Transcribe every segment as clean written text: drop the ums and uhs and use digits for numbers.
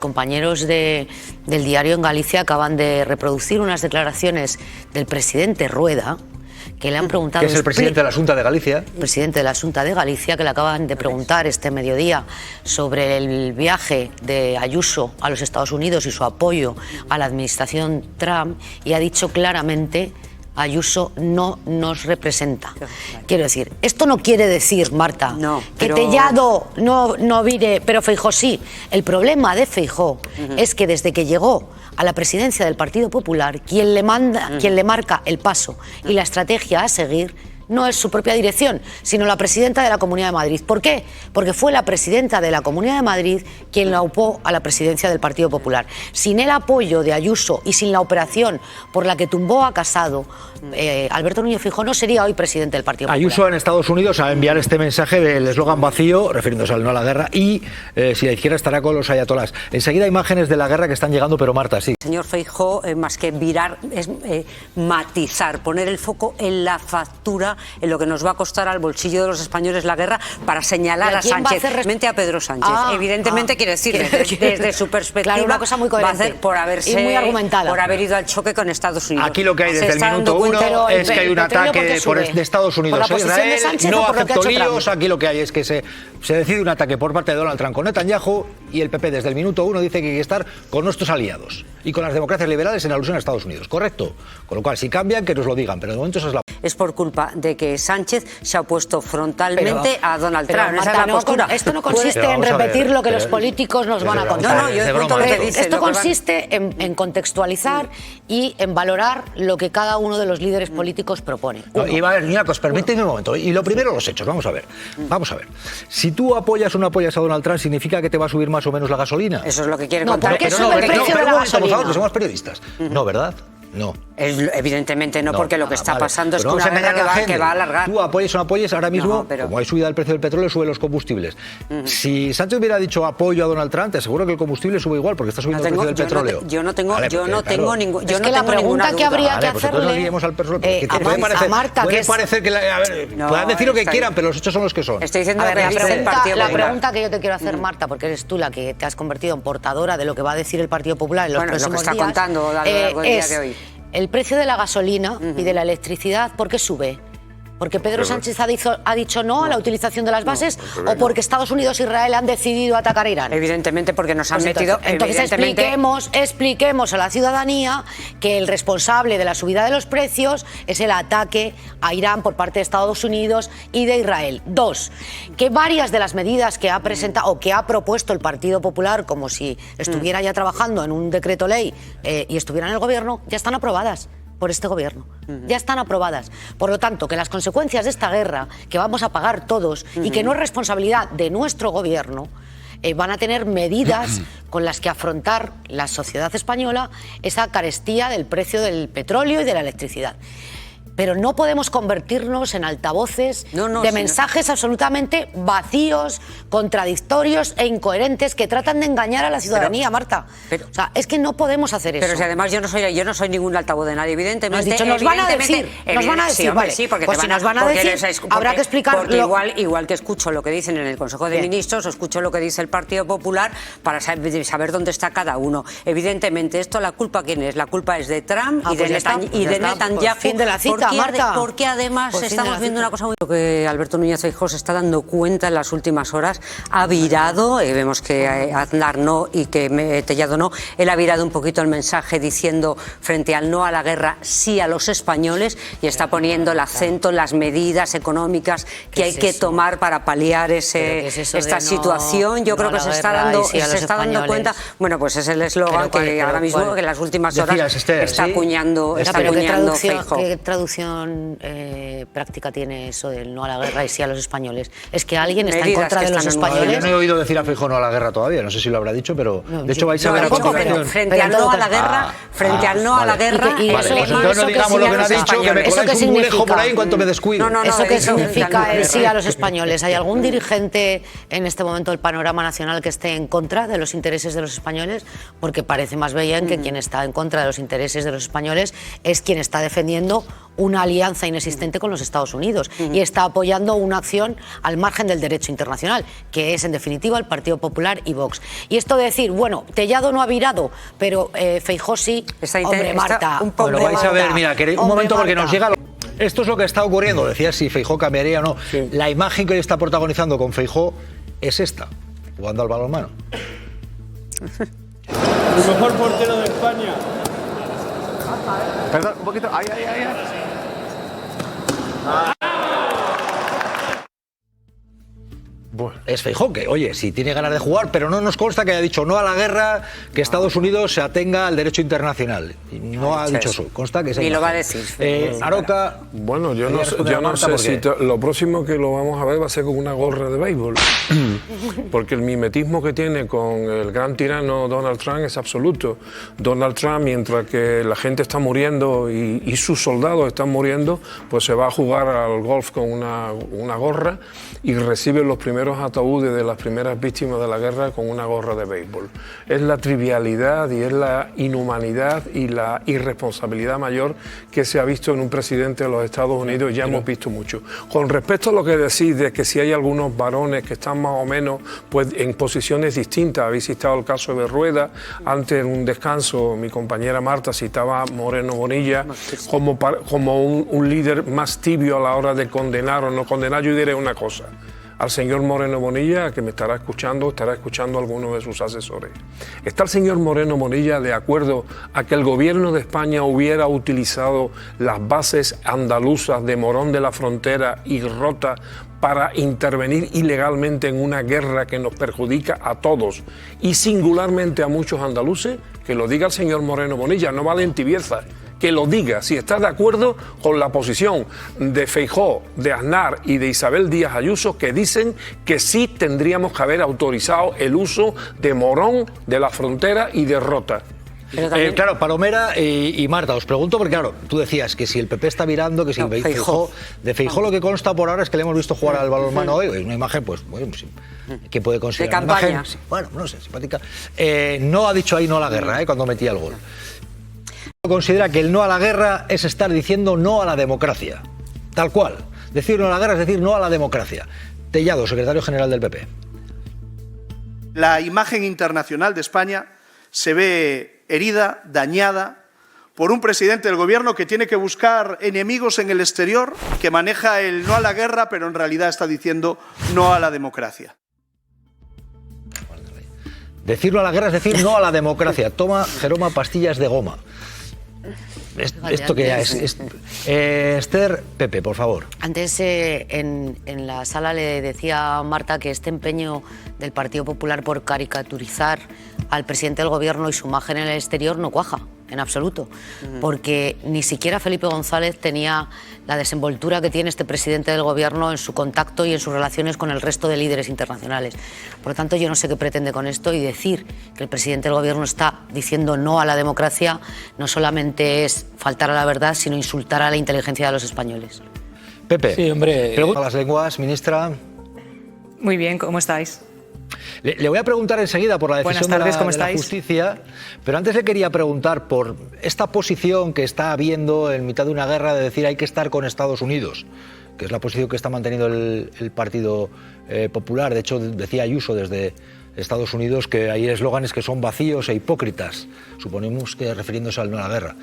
Compañeros del diario en Galicia acaban de reproducir unas declaraciones del presidente Rueda, que le han preguntado... Que es el presidente de la Xunta de Galicia. Presidente de la Xunta de Galicia, que le acaban de preguntar este mediodía sobre el viaje de Ayuso a los Estados Unidos y su apoyo a la administración Trump, y ha dicho claramente: Ayuso no nos representa. Quiero decir, esto no quiere decir, Marta, que Tellado no vire, pero Feijóo sí. El problema de Feijóo es que desde que llegó a la presidencia del Partido Popular, quien le marca el paso y la estrategia a seguir no es su propia dirección, sino la presidenta de la Comunidad de Madrid. ¿Por qué? Porque fue la presidenta de la Comunidad de Madrid quien la aupó a la presidencia del Partido Popular. Sin el apoyo de Ayuso y sin la operación por la que tumbó a Casado, Alberto Núñez Feijóo no sería hoy presidente del Partido Popular. Ayuso en Estados Unidos a enviar este mensaje del eslogan vacío, refiriéndose al no a la guerra, y si la izquierda estará con los ayatolás. Enseguida imágenes de la guerra que están llegando, pero Marta, sí. Señor Feijóo, más que virar, es matizar, poner el foco en la factura, en lo que nos va a costar al bolsillo de los españoles la guerra, para señalar a Sánchez, a Pedro Sánchez. Evidentemente, quiere decir, desde su perspectiva, claro, una cosa muy coherente, va a hacer por haber ido al choque con Estados Unidos. Aquí lo que hay desde el minuto uno es que hay un ataque de Estados Unidos a Israel, no acepto líos. Aquí lo que hay es que se decide un ataque por parte de Donald Trump con Netanyahu, y el PP desde el minuto uno dice que hay que estar con nuestros aliados y con las democracias liberales en alusión a Estados Unidos, ¿correcto? Con lo cual, si cambian, que nos lo digan, pero de momento esa es la... Es por culpa de que Sánchez se ha opuesto frontalmente a Donald Trump. Marta, esa es la postura. Esto no consiste en repetir lo que los políticos nos van a contar. Esto consiste en contextualizar y en valorar lo que cada uno de los líderes políticos propone. Iñacos, permíteme un momento. Y lo primero, los hechos. Vamos a ver. Si tú apoyas o no apoyas a Donald Trump, ¿significa que te va a subir más o menos la gasolina? Eso es lo que quiere contar. ¿Por qué sube el precio de la gasolina? Por favor, que somos periodistas. No, ¿verdad? No. Evidentemente no, porque lo que está pasando es que una guerra que va a alargar. Tú apoyes o no apoyes, ahora mismo, como hay subida del precio del petróleo, sube los combustibles. Si Sánchez hubiera dicho apoyo a Donald Trump, te aseguro que el combustible sube igual, porque está subiendo el precio del petróleo. Yo no tengo ningún... Es que la pregunta que habría que hacerle a Marta, puede parecer que... Puedan decir lo que quieran, pero los hechos son los que son. Estoy diciendo que la pregunta que yo te quiero hacer, Marta, porque eres tú la que te has convertido en portadora de lo que va a decir el Partido Popular en los próximos días, lo que está contando a lo largo del día de hoy. El precio de la gasolina y de la electricidad, ¿por qué sube? ¿Porque Pedro Sánchez ha dicho no a la utilización de las bases, o porque Estados Unidos e Israel han decidido atacar a Irán? Evidentemente porque nos han metido... Entonces expliquemos a la ciudadanía que el responsable de la subida de los precios es el ataque a Irán por parte de Estados Unidos y de Israel. Dos, que varias de las medidas que ha presentado o que ha propuesto el Partido Popular, como si estuviera ya trabajando en un decreto ley y estuviera en el gobierno, ya están aprobadas por este gobierno. Ya están aprobadas. Por lo tanto, que las consecuencias de esta guerra, que vamos a pagar todos y que no es responsabilidad de nuestro gobierno, van a tener medidas con las que afrontar la sociedad española esa carestía del precio del petróleo y de la electricidad. Pero no podemos convertirnos en altavoces de mensajes absolutamente vacíos, contradictorios e incoherentes que tratan de engañar a la ciudadanía, Marta. O sea, es que no podemos hacer eso. Pero si además yo no soy ningún altavoz de nadie, evidentemente. Nos van a decir, vale. Sí, porque pues si nos van a decir, habrá que explicar. Porque igual que escucho lo que dicen en el Consejo de Ministros, o escucho lo que dice el Partido Popular, para saber dónde está cada uno. Evidentemente, esto la culpa, ¿quién es? La culpa es de Trump y de Netanyahu. Fin de la cita. Marta. Porque además estamos viendo una cosa muy... que Alberto Núñez Feijóo se está dando cuenta en las últimas horas, ha virado, vemos que Aznar no y que Tellado no, él ha virado un poquito el mensaje diciendo frente al no a la guerra, sí a los españoles, y está poniendo el acento en las medidas económicas que hay que tomar para paliar esta situación. Yo creo que se está dando cuenta. Bueno, pues es el eslogan que ahora mismo, que en las últimas horas está acuñando Feijóo. ¿Qué traducción práctica tiene eso del no a la guerra y sí a los españoles? ¿Es que alguien está en contra de los españoles? Yo no he oído decir a Feijóo no a la guerra todavía, no sé si lo habrá dicho, pero de hecho vais a ver a continuación. Frente al no a la guerra, entonces no digamos lo que no ha dicho, que me coláis un mulejo por ahí en cuanto me descuido. ¿Eso qué significa el sí a los españoles? ¿Hay algún dirigente en este momento del panorama nacional que esté en contra de los intereses de los españoles? Porque parece más bien que quien está en contra de los intereses de los españoles es quien está defendiendo un una alianza inexistente con los Estados Unidos y está apoyando una acción al margen del derecho internacional, que es en definitiva el Partido Popular y Vox. Y esto de decir, bueno, Tellado no ha virado, pero Feijóo sí, hombre, Marta. Bueno, vais a ver, mira, un momento porque nos llega... Esto es lo que está ocurriendo, decía si Feijóo cambiaría o no. Sí. La imagen que hoy está protagonizando con Feijóo es esta, jugando al balonmano. El mejor portero de España. Perdón, un poquito. Ay. Bueno. Es Feijóo que, oye, si tiene ganas de jugar, pero no nos consta que haya dicho no a la guerra, que Estados Unidos se atenga al derecho internacional. No ha dicho eso. Consta que ni lo va a decir. Aroca. Bueno, yo no sé si lo próximo que lo vamos a ver va a ser con una gorra de béisbol. Porque el mimetismo que tiene con el gran tirano Donald Trump es absoluto. Donald Trump, mientras que la gente está muriendo y sus soldados están muriendo, pues se va a jugar al golf con una gorra y recibe los primeros ataúdes de las primeras víctimas de la guerra con una gorra de béisbol. Es la trivialidad y es la inhumanidad y la irresponsabilidad mayor que se ha visto en un presidente de los Estados Unidos, ya hemos visto mucho. Con respecto a lo que decís de que si hay algunos varones que están más o menos pues, en posiciones distintas, habéis citado el caso de Rueda, antes en un descanso mi compañera Marta citaba a Moreno Bonilla como un líder más tibio a la hora de condenar o no condenar. Yo diré una cosa. Al señor Moreno Bonilla, que me estará escuchando a alguno de sus asesores. ¿Está el señor Moreno Bonilla de acuerdo a que el gobierno de España hubiera utilizado las bases andaluzas de Morón de la Frontera y Rota para intervenir ilegalmente en una guerra que nos perjudica a todos y singularmente a muchos andaluces? Que lo diga el señor Moreno Bonilla, no vale en tibieza. Que lo diga, si está de acuerdo con la posición de Feijóo, de Aznar y de Isabel Díaz Ayuso, que dicen que sí tendríamos que haber autorizado el uso de Morón, de la Frontera y de Rota. Claro, Palomera y Marta, os pregunto porque claro, tú decías que si el PP está virando, que si Feijóo, de Feijóo lo que consta por ahora es que le hemos visto jugar al balonmano hoy, una imagen pues, bueno, que puede considerar una imagen, bueno, no sé, simpática. No ha dicho ahí no a la guerra, cuando metía el gol. Considera que el no a la guerra es estar diciendo no a la democracia, tal cual. Decir no a la guerra es decir no a la democracia. Tellado, secretario general del PP. La imagen internacional de España se ve herida, dañada, por un presidente del gobierno que tiene que buscar enemigos en el exterior, que maneja el no a la guerra, pero en realidad está diciendo no a la democracia. Decir no a la guerra es decir no a la democracia. Toma, Jeroma, pastillas de goma. Esto que ya es Esther, Pepe, por favor. Antes en la sala le decía a Marta que este empeño del Partido Popular por caricaturizar al presidente del gobierno y su imagen en el exterior no cuaja en absoluto, porque ni siquiera Felipe González tenía la desenvoltura que tiene este presidente del gobierno en su contacto y en sus relaciones con el resto de líderes internacionales. Por lo tanto, yo no sé qué pretende con esto, y decir que el presidente del gobierno está diciendo no a la democracia no solamente es faltar a la verdad, sino insultar a la inteligencia de los españoles. Pepe, sí, hombre, pregunta a las lenguas, ministra. Muy bien, ¿cómo estáis? Le voy a preguntar enseguida por la decisión de la justicia, pero antes le quería preguntar por esta posición que está habiendo en mitad de una guerra de decir hay que estar con Estados Unidos, que es la posición que está manteniendo el Partido Popular. De hecho, decía Ayuso desde Estados Unidos que hay eslóganes que son vacíos e hipócritas, suponemos que refiriéndose al no a la guerra.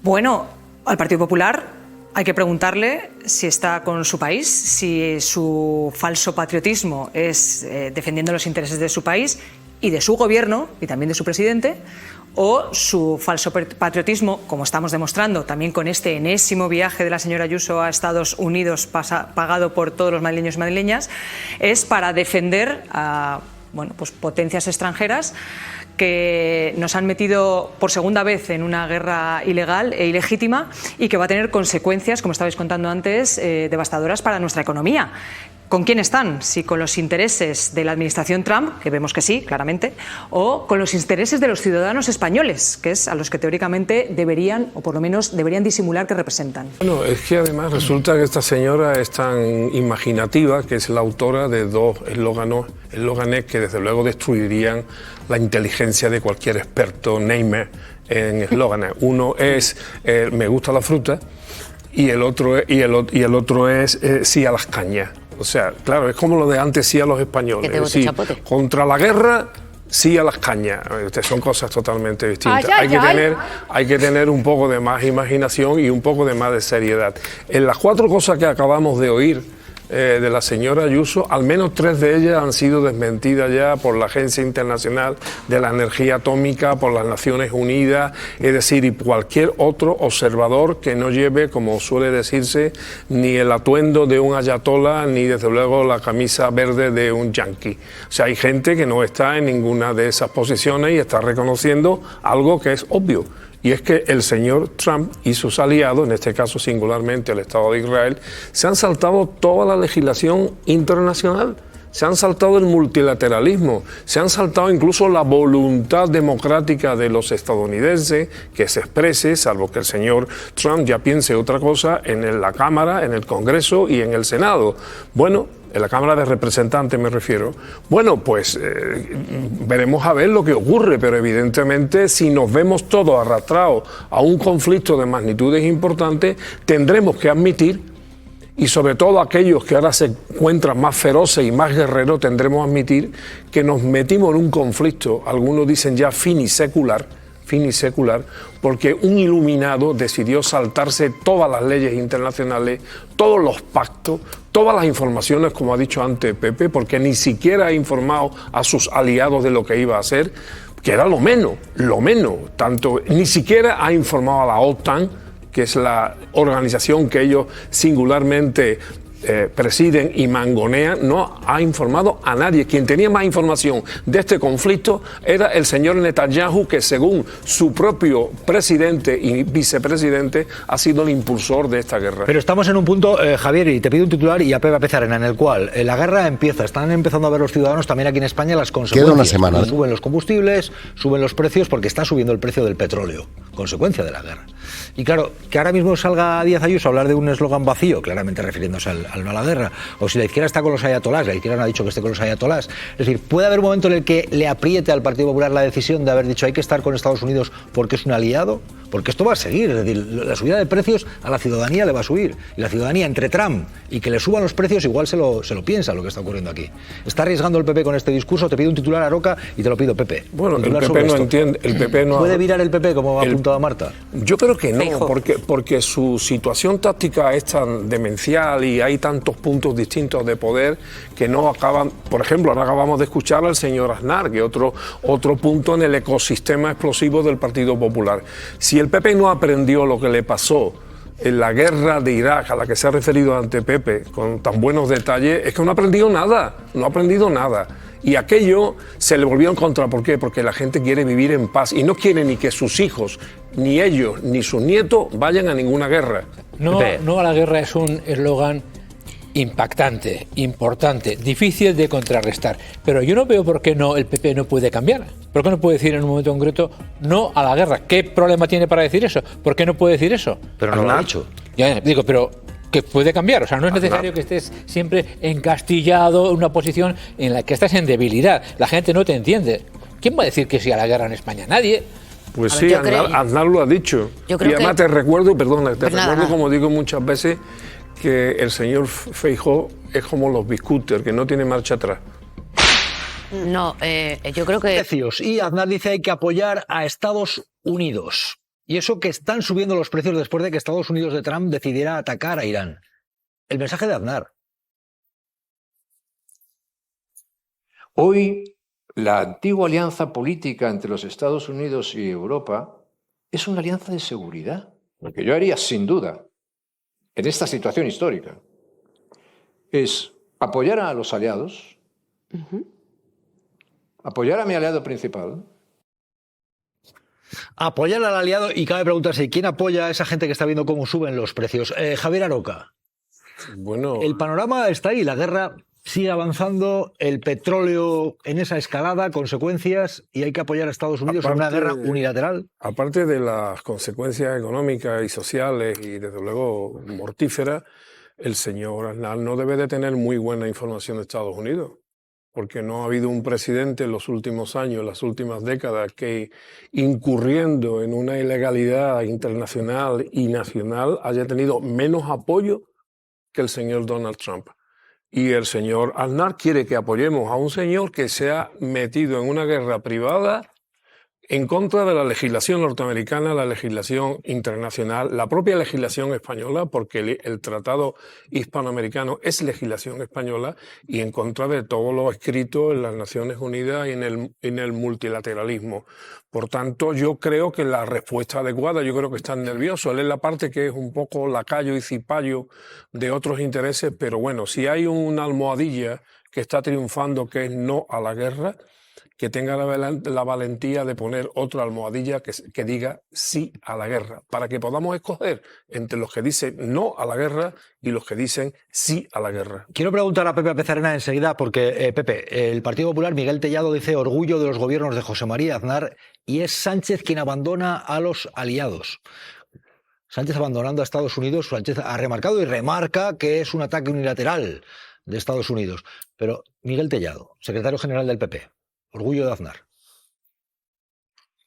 Bueno, al Partido Popular hay que preguntarle si está con su país, si su falso patriotismo es defendiendo los intereses de su país y de su gobierno y también de su presidente, o su falso patriotismo, como estamos demostrando también con este enésimo viaje de la señora Ayuso a Estados Unidos pagado por todos los madrileños y madrileñas, es para defender a pues potencias extranjeras que nos han metido por segunda vez en una guerra ilegal e ilegítima y que va a tener consecuencias, como estabais contando antes, devastadoras para nuestra economía. ¿con quién están? Si con los intereses de la administración Trump, que vemos que sí, claramente, o con los intereses de los ciudadanos españoles, que es a los que teóricamente deberían, o por lo menos deberían disimular que representan. Bueno, es que además resulta que esta señora es tan imaginativa que es la autora de dos eslóganes que desde luego destruirían la inteligencia de cualquier experto namer en eslóganes. Uno es me gusta la fruta y el otro es sí a las cañas. O sea, claro, es como lo de antes sí a los españoles. ¿Que te sí, contra la guerra, sí a las cañas. Son cosas totalmente distintas. Hay que tener un poco de más imaginación y un poco de más de seriedad. En las 4 cosas que acabamos de oír de la señora Ayuso, al menos 3 de ellas han sido desmentidas ya por la Agencia Internacional de la Energía Atómica, por las Naciones Unidas, es decir, y cualquier otro observador que no lleve, como suele decirse, ni el atuendo de un ayatolá, ni desde luego la camisa verde de un yanqui. O sea, hay gente que no está en ninguna de esas posiciones y está reconociendo algo que es obvio. Y es que el señor Trump y sus aliados, en este caso singularmente el Estado de Israel, se han saltado toda la legislación internacional, se han saltado el multilateralismo, se han saltado incluso la voluntad democrática de los estadounidenses que se exprese, salvo que el señor Trump ya piense otra cosa, en la Cámara, en el Congreso y en el Senado. Bueno, en la Cámara de Representantes me refiero. Bueno, pues veremos a ver lo que ocurre, pero evidentemente si nos vemos todos arrastrados a un conflicto de magnitudes importantes, tendremos que admitir, y sobre todo aquellos que ahora se encuentran más feroces y más guerreros, tendremos que admitir que nos metimos en un conflicto, algunos dicen ya finisecular, porque un iluminado decidió saltarse todas las leyes internacionales, todos los pactos, todas las informaciones, como ha dicho antes Pepe, porque ni siquiera ha informado a sus aliados de lo que iba a hacer, que era lo menos, tanto, ni siquiera ha informado a la OTAN, que es la organización que ellos singularmente presiden y mangonean, no ha informado a nadie. Quien tenía más información de este conflicto era el señor Netanyahu, que según su propio presidente y vicepresidente ha sido el impulsor de esta guerra. Pero estamos en un punto, Javier, y te pido un titular y a Pepe Pezarena, en el cual la guerra empieza, están empezando a ver los ciudadanos también aquí en España las consecuencias. Queda una semana. Suben los combustibles, suben los precios porque está subiendo el precio del petróleo, consecuencia de la guerra. Y claro, que ahora mismo salga Díaz Ayuso a hablar de un eslogan vacío, claramente refiriéndose al no a la guerra, o si la izquierda está con los ayatolás, la izquierda no ha dicho que esté con los ayatolás. Es decir, puede haber un momento en el que le apriete al Partido Popular la decisión de haber dicho hay que estar con Estados Unidos porque es un aliado, porque esto va a seguir. Es decir, la subida de precios a la ciudadanía le va a subir, y la ciudadanía entre Trump y que le suban los precios igual se lo piensa lo que está ocurriendo aquí. ¿Está arriesgando el PP con este discurso? Te pido un titular, Aroca, y te lo pido, Pepe. Bueno, el PP no entiende, el PP no... ¿Puede virar el PP como ha apuntado Marta? Yo creo que no, porque su situación táctica es tan demencial y hay tantos puntos distintos de poder que no acaban. Por ejemplo, ahora acabamos de escuchar al señor Aznar, que otro punto en el ecosistema explosivo del Partido Popular. Si el PP no aprendió lo que le pasó en la guerra de Irak, a la que se ha referido ante Pepe con tan buenos detalles, es que no ha aprendido nada. Y aquello se le volvió en contra. ¿Por qué? Porque la gente quiere vivir en paz y no quiere ni que sus hijos, ni ellos, ni sus nietos vayan a ninguna guerra. No a la guerra es un eslogan impactante, importante, difícil de contrarrestar. Pero yo no veo por qué no el PP no puede cambiar. ¿Por qué no puede decir en un momento concreto no a la guerra? ¿Qué problema tiene para decir eso? ¿Por qué no puede decir eso? Pero no lo ha dicho. Ya digo, pero que puede cambiar. O sea, no es necesario que estés siempre encastillado en una posición en la que estás en debilidad. La gente no te entiende. ¿Quién va a decir que sí a la guerra en España? Nadie. Pues sí, Aznar lo ha dicho. Y además te recuerdo, como digo muchas veces, que el señor Feijóo es como los biscooters, que no tiene marcha atrás. No, yo creo que... Y Aznar dice hay que apoyar a Estados Unidos. Y eso que están subiendo los precios después de que Estados Unidos de Trump decidiera atacar a Irán. El mensaje de Aznar. Hoy, la antigua alianza política entre los Estados Unidos y Europa es una alianza de seguridad. Lo que yo haría, sin duda, en esta situación histórica, es apoyar a los aliados, apoyar a mi aliado principal. Apoyar al aliado, y cabe preguntarse, ¿quién apoya a esa gente que está viendo cómo suben los precios? Javier Aroca. Bueno, el panorama está ahí, la guerra sigue avanzando, el petróleo en esa escalada, consecuencias, y hay que apoyar a Estados Unidos en una guerra unilateral. Aparte de las consecuencias económicas y sociales y desde luego mortíferas, el señor Aznar no debe de tener muy buena información de Estados Unidos, porque no ha habido un presidente en los últimos años, en las últimas décadas, que incurriendo en una ilegalidad internacional y nacional haya tenido menos apoyo que el señor Donald Trump. Y el señor Aznar quiere que apoyemos a un señor que se ha metido en una guerra privada en contra de la legislación norteamericana, la legislación internacional, la propia legislación española, porque el Tratado Hispanoamericano es legislación española, y en contra de todo lo escrito en las Naciones Unidas y en el multilateralismo. Por tanto, yo creo que la respuesta adecuada, yo creo que están nerviosos. Él es la parte que es un poco lacayo y cipayo de otros intereses, pero bueno, si hay una almohadilla que está triunfando, que es no a la guerra, que tenga la valentía de poner otra almohadilla que diga sí a la guerra, para que podamos escoger entre los que dicen no a la guerra y los que dicen sí a la guerra. Quiero preguntar a Pepe Pezarena enseguida, porque, Pepe, el Partido Popular, Miguel Tellado, dice orgullo de los gobiernos de José María Aznar, y es Sánchez quien abandona a los aliados. Sánchez abandonando a Estados Unidos, Sánchez ha remarcado y remarca que es un ataque unilateral de Estados Unidos. Pero Miguel Tellado, secretario general del PP, orgullo de Aznar.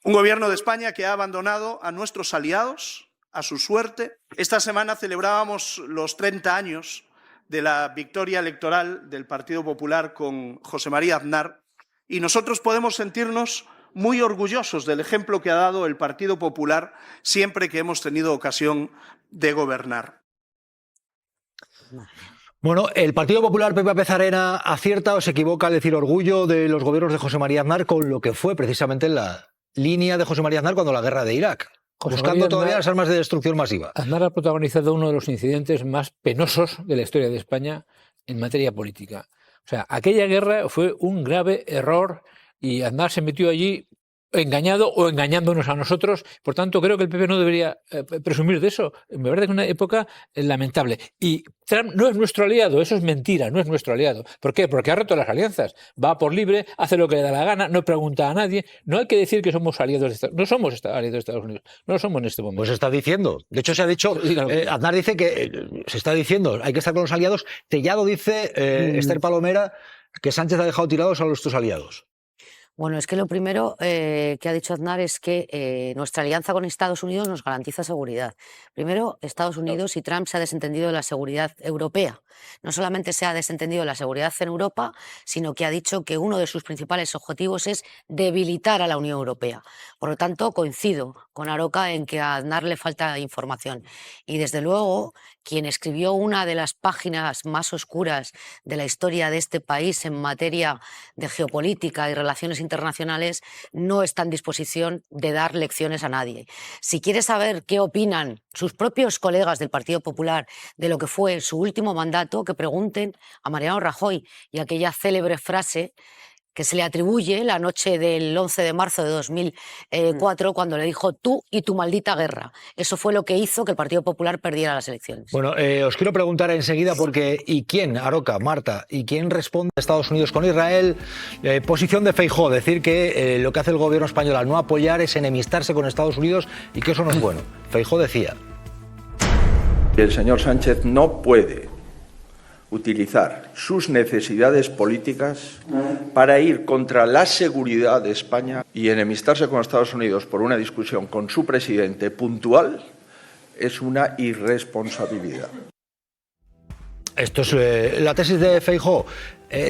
Un gobierno de España que ha abandonado a nuestros aliados a su suerte. Esta semana celebrábamos los 30 años de la victoria electoral del Partido Popular con José María Aznar, y nosotros podemos sentirnos muy orgullosos del ejemplo que ha dado el Partido Popular siempre que hemos tenido ocasión de gobernar. Bueno, ¿el Partido Popular, Pepe Pezarena, acierta o se equivoca al decir orgullo de los gobiernos de José María Aznar con lo que fue precisamente la línea de José María Aznar cuando la guerra de Irak? Buscando todavía las armas de destrucción masiva. Aznar ha protagonizado uno de los incidentes más penosos de la historia de España en materia política. O sea, aquella guerra fue un grave error y Aznar se metió allí engañado o engañándonos a nosotros. Por tanto, creo que el PP no debería presumir de eso. Me parece que es una época lamentable. Y Trump no es nuestro aliado, eso es mentira, no es nuestro aliado. ¿Por qué? Porque ha roto las alianzas. Va por libre, hace lo que le da la gana, no pregunta a nadie. No hay que decir que somos aliados de Estados Unidos. No somos aliados de Estados Unidos. No lo somos en este momento. Pues se está diciendo. De hecho, se ha dicho, Aznar dice que se está diciendo, hay que estar con los aliados. Tellado dice, Esther Palomera, que Sánchez ha dejado tirados a nuestros aliados. Bueno, es que lo primero que ha dicho Aznar es que nuestra alianza con Estados Unidos nos garantiza seguridad. Primero, Estados Unidos y Trump se ha desentendido de la seguridad europea. No solamente se ha desentendido de la seguridad en Europa, sino que ha dicho que uno de sus principales objetivos es debilitar a la Unión Europea. Por lo tanto, coincido con Aroca en que a Aznar le falta información. Y desde luego, quien escribió una de las páginas más oscuras de la historia de este país en materia de geopolítica y relaciones internacionales no está en disposición de dar lecciones a nadie. Si quiere saber qué opinan sus propios colegas del Partido Popular de lo que fue su último mandato, que pregunten a Mariano Rajoy y aquella célebre frase que se le atribuye la noche del 11 de marzo de 2004 cuando le dijo tú y tu maldita guerra. Eso fue lo que hizo que el Partido Popular perdiera las elecciones. Bueno, os quiero preguntar enseguida porque ¿y quién, Aroca, Marta, y quién responde a Estados Unidos con Israel? Posición de Feijóo, decir que lo que hace el gobierno español al no apoyar es enemistarse con Estados Unidos y que eso no es bueno. Feijóo decía: el señor Sánchez no puede utilizar sus necesidades políticas para ir contra la seguridad de España, y enemistarse con Estados Unidos por una discusión con su presidente puntual es una irresponsabilidad. Esto es la tesis de Feijóo.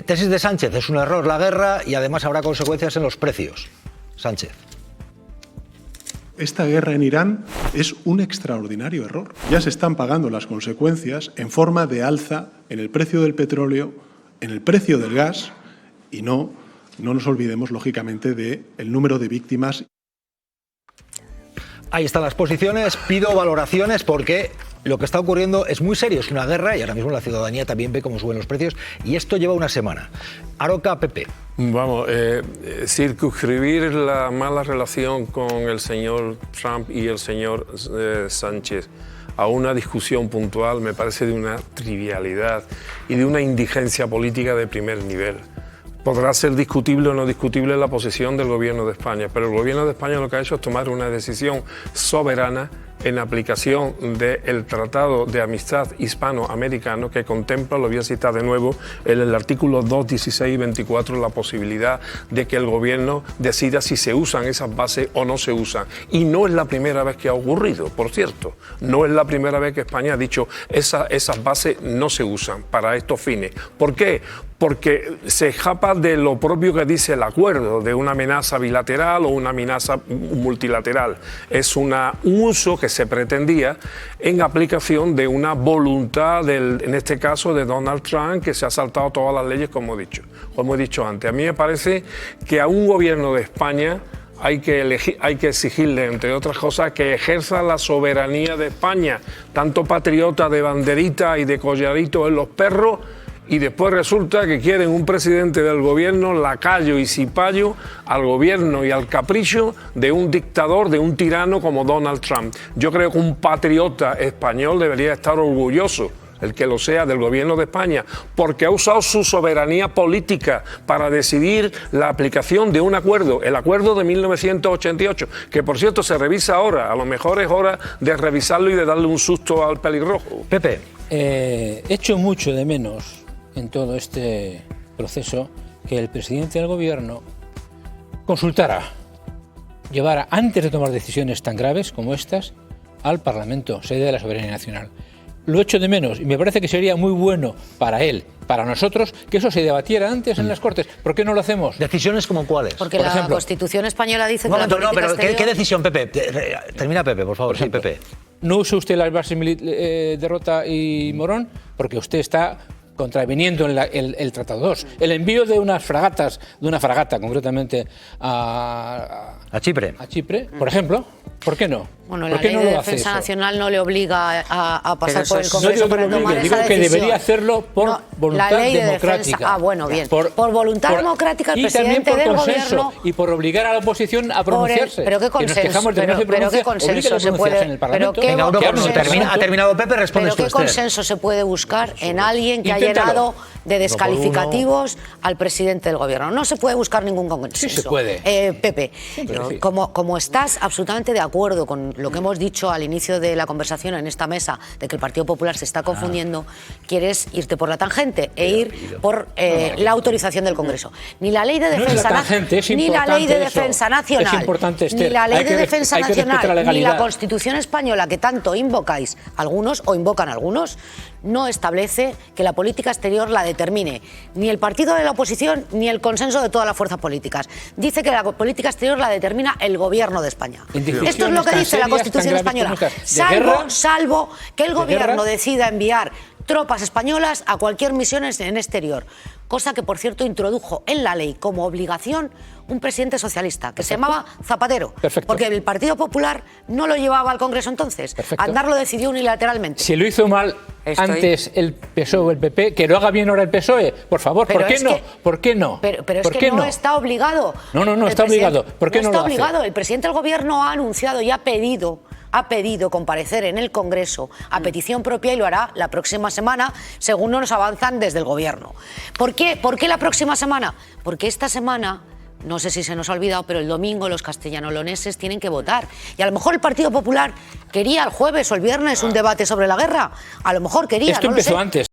Tesis de Sánchez: es un error la guerra y además habrá consecuencias en los precios. Sánchez: esta guerra en Irán es un extraordinario error. Ya se están pagando las consecuencias en forma de alza en el precio del petróleo, en el precio del gas, y no nos olvidemos, lógicamente, del número de víctimas. Ahí están las posiciones. Pido valoraciones porque lo que está ocurriendo es muy serio, es una guerra y ahora mismo la ciudadanía también ve cómo suben los precios y esto lleva una semana. Aroca, Pepe. Vamos, circunscribir la mala relación con el señor Trump y el señor Sánchez a una discusión puntual me parece de una trivialidad y de una indigencia política de primer nivel. Podrá ser discutible o no discutible la posición del Gobierno de España, pero el Gobierno de España lo que ha hecho es tomar una decisión soberana en aplicación del Tratado de Amistad Hispanoamericano que contempla, lo voy a citar de nuevo, en el artículo 2, 16 y 24, la posibilidad de que el Gobierno decida si se usan esas bases o no se usan. Y no es la primera vez que ha ocurrido, por cierto. No es la primera vez que España ha dicho esas bases no se usan para estos fines. ¿Por qué? Porque se escapa de lo propio que dice el acuerdo, de una amenaza bilateral o una amenaza multilateral. Es un uso que se pretendía en aplicación de una voluntad, en este caso de Donald Trump, que se ha saltado todas las leyes, como he dicho antes. A mí me parece que a un gobierno de España hay que exigirle, entre otras cosas, que ejerza la soberanía de España, tanto patriota de banderita y de collarito en los perros, y después resulta que quieren un presidente del gobierno lacayo y cipayo al gobierno y al capricho de un dictador, de un tirano como Donald Trump. Yo creo que un patriota español debería estar orgulloso, el que lo sea, del gobierno de España, porque ha usado su soberanía política para decidir la aplicación de un acuerdo, el acuerdo de 1988, que por cierto se revisa ahora, a lo mejor es hora de revisarlo y de darle un susto al pelirrojo. Pepe. Echo mucho de menos en todo este proceso que el presidente del gobierno consultara, llevara antes de tomar decisiones tan graves como estas al Parlamento, sede de la soberanía nacional. Lo echo de menos y me parece que sería muy bueno para él, para nosotros, que eso se debatiera antes en las Cortes. ¿Por qué no lo hacemos? ¿Decisiones como cuáles? Porque por ejemplo, la Constitución española dice que no, pero ¿qué decisión, Pepe? Termina, Pepe, por favor. Por ejemplo, Pepe. No use usted las bases de Rota y Morón porque usted está contraviniendo en el Tratado 2. El envío de una fragata concretamente a Chipre, por ejemplo, ¿por qué no? Bueno, la ley de defensa nacional no le obliga a pasar por el Congreso para tomar esa decisión. Digo que debería hacerlo por voluntad democrática. Bien. Por voluntad democrática el presidente del gobierno y por obligar a la oposición a pronunciarse. Pero qué consenso, pero qué consenso se puede. Ha terminado Pepe, responde usted. Pero qué consenso se puede buscar en alguien que ha llenado de descalificativos al presidente del gobierno. No se puede buscar ningún consenso. Sí se puede. Pepe, como estás absolutamente de acuerdo con lo que hemos dicho al inicio de la conversación en esta mesa, de que el Partido Popular se está confundiendo, quieres irte por la tangente e ir por la autorización del Congreso. Ni la ley de defensa nacional, ni la ley de defensa nacional, ni la Constitución española que tanto invocáis algunos o invocan algunos, no establece que la política exterior la determine ni el partido de la oposición ni el consenso de todas las fuerzas políticas. Dice que la política exterior la determina el gobierno de España. Esto es lo que dice la Constitución española. Salvo que el gobierno decida enviar tropas españolas a cualquier misión en exterior. Cosa que, por cierto, introdujo en la ley como obligación un presidente socialista, que se llamaba Zapatero. Porque el Partido Popular no lo llevaba al Congreso entonces. Aznar lo decidió unilateralmente. Si lo hizo mal antes el PSOE o el PP, que lo haga bien ahora el PSOE. Por favor, ¿por qué no? ¿Por qué no? Pero es que no está obligado. No está obligado. ¿Por qué no lo hace? No está obligado. El presidente del Gobierno ha anunciado y ha pedido comparecer en el Congreso a petición propia y lo hará la próxima semana, según nos avanzan desde el Gobierno. ¿Por qué? ¿Por qué la próxima semana? Porque esta semana, no sé si se nos ha olvidado, pero el domingo los castellano-leoneses tienen que votar. Y a lo mejor el Partido Popular quería el jueves o el viernes un debate sobre la guerra. A lo mejor quería. Esto empezó antes.